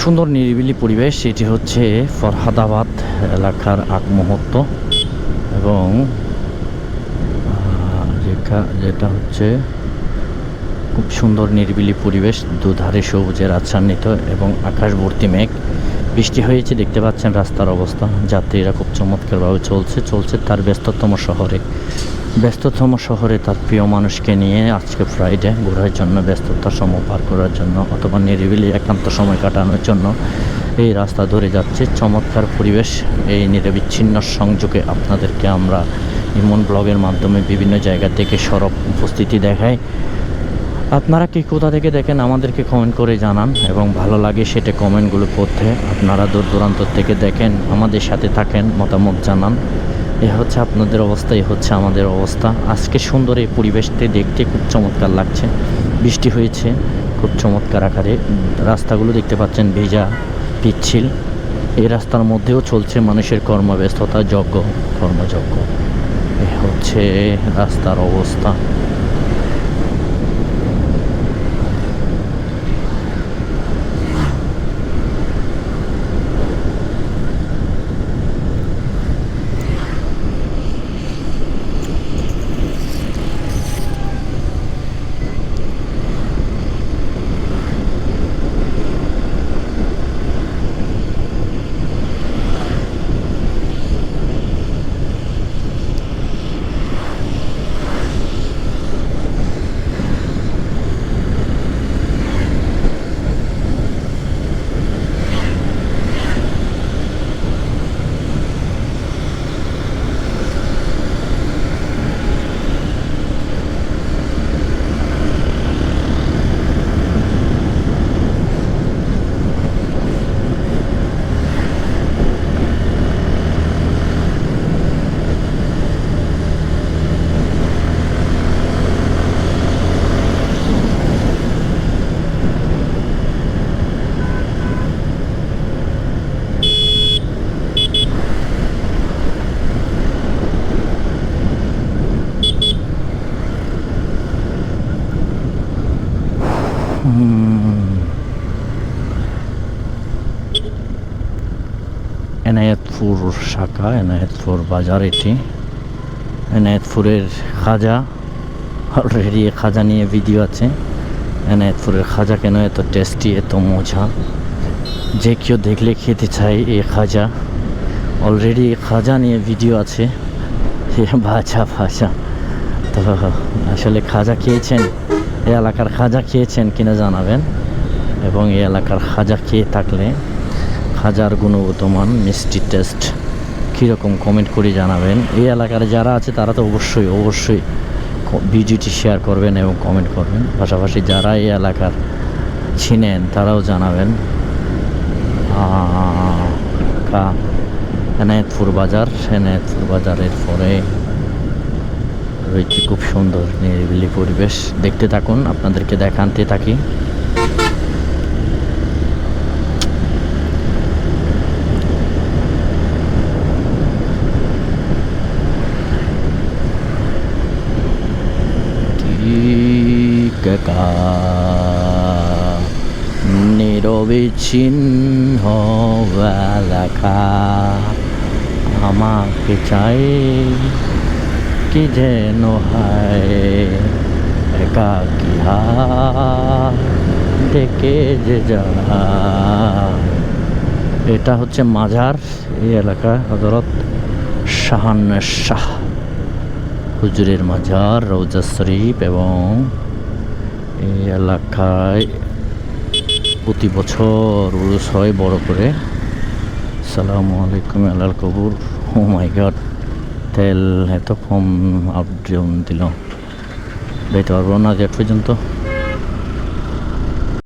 সুন্দর নিরিবিলি পরিবেশ। এটি হচ্ছে ফরহাদাবাদ এলাকার আগ মুহূর্ত এবং যেটা হচ্ছে খুব সুন্দর নিরিবিলি পরিবেশ, দুধারে সবুজের আচ্ছান্বিত এবং আকাশ ভর্তি মেঘ। বৃষ্টি হয়েছে, দেখতে পাচ্ছেন রাস্তার অবস্থা। যাত্রীরা খুব চমৎকারভাবে চলছে তার ব্যস্ততম শহরে তার প্রিয় মানুষকে নিয়ে আজকে ফ্রাইডে ঘোরার জন্য, ব্যস্ততার সময় পার করার জন্য অথবা নিরিবিলি একান্ত সময় কাটানোর জন্য এই রাস্তা ধরে যাচ্ছে। চমৎকার পরিবেশ। এই নিরবিচ্ছিন্ন সংযোগে আপনাদেরকে আমরা ইমন ব্লগের মাধ্যমে বিভিন্ন জায়গা থেকে সড়ক উপস্থিতি দেখাই। আপনারা কি কোথা থেকে দেখেন আমাদেরকে কমেন্ট করে জানান এবং ভালো লাগে সেটা কমেন্টগুলো পড়তে। আপনারা দূর দূরান্ত থেকে দেখেন, আমাদের সাথে থাকেন, মতামত জানান। এ হচ্ছে আপনাদের অবস্থা, এ হচ্ছে আমাদের অবস্থা। আজকে সুন্দর এই পরিবেশটি দেখতে খুব চমৎকার লাগছে। বৃষ্টি হয়েছে খুব চমৎকার আকারে। রাস্তাগুলো দেখতে পাচ্ছেন ভেজা পিচ্ছিল। এই রাস্তার মধ্যেও চলছে মানুষের কর্মব্যস্ততা, কর্মযজ্ঞ। এ হচ্ছে রাস্তার অবস্থা। এনায়েতপুর শাখা, এনায়েতপুর বাজার। এটি এনায়েতপুরের খাজা। অলরেডি খাজা নিয়ে ভিডিও আছে। এনায়েতপুরের খাজা কেন এত টেস্টি, এত মজা, যে কেউ দেখলে খেতে চাই এই খাজা। অলরেডি খাজা নিয়ে ভিডিও আছে। ভাজা তো আসলে খাজা খেয়েছেন, এই এলাকার খাজা খেয়েছেন কিনা জানাবেন এবং এই এলাকার খাজা খেয়ে থাকলে খাজার গুণগত মান, মিষ্টি টেস্ট কীরকম কমেন্ট করে জানাবেন। এই এলাকার যারা আছে তারা তো অবশ্যই ভিডিওটি শেয়ার করবেন এবং কমেন্ট করবেন। পাশাপাশি যারা এই এলাকার ছিলেন তারাও জানাবেন। এনায়েতপুর বাজারের পরে রয়েছে খুব সুন্দর নিরিবিলি পরিবেশ। দেখতে থাকুন, আপনাদেরকে দেখাতে থাকি। নিরবিচ্ছিন্ন এলাকা আমাকে চাই কি যেন হয়, একাকী ডেকে যে যায়। এটা হচ্ছে মাজার। এই এলাকা হযরত শাহ হুজুরের মাজার, রওজা শরীফ। এবং এই এলাকায় প্রতি বছর উরুস হয় বড় করে। আসসালামু আলাইকুম আলাল কবুর। ও মাই গড, তেল এত কম আপ ডাউন দিল, দিতে পারবো না যে পর্যন্ত।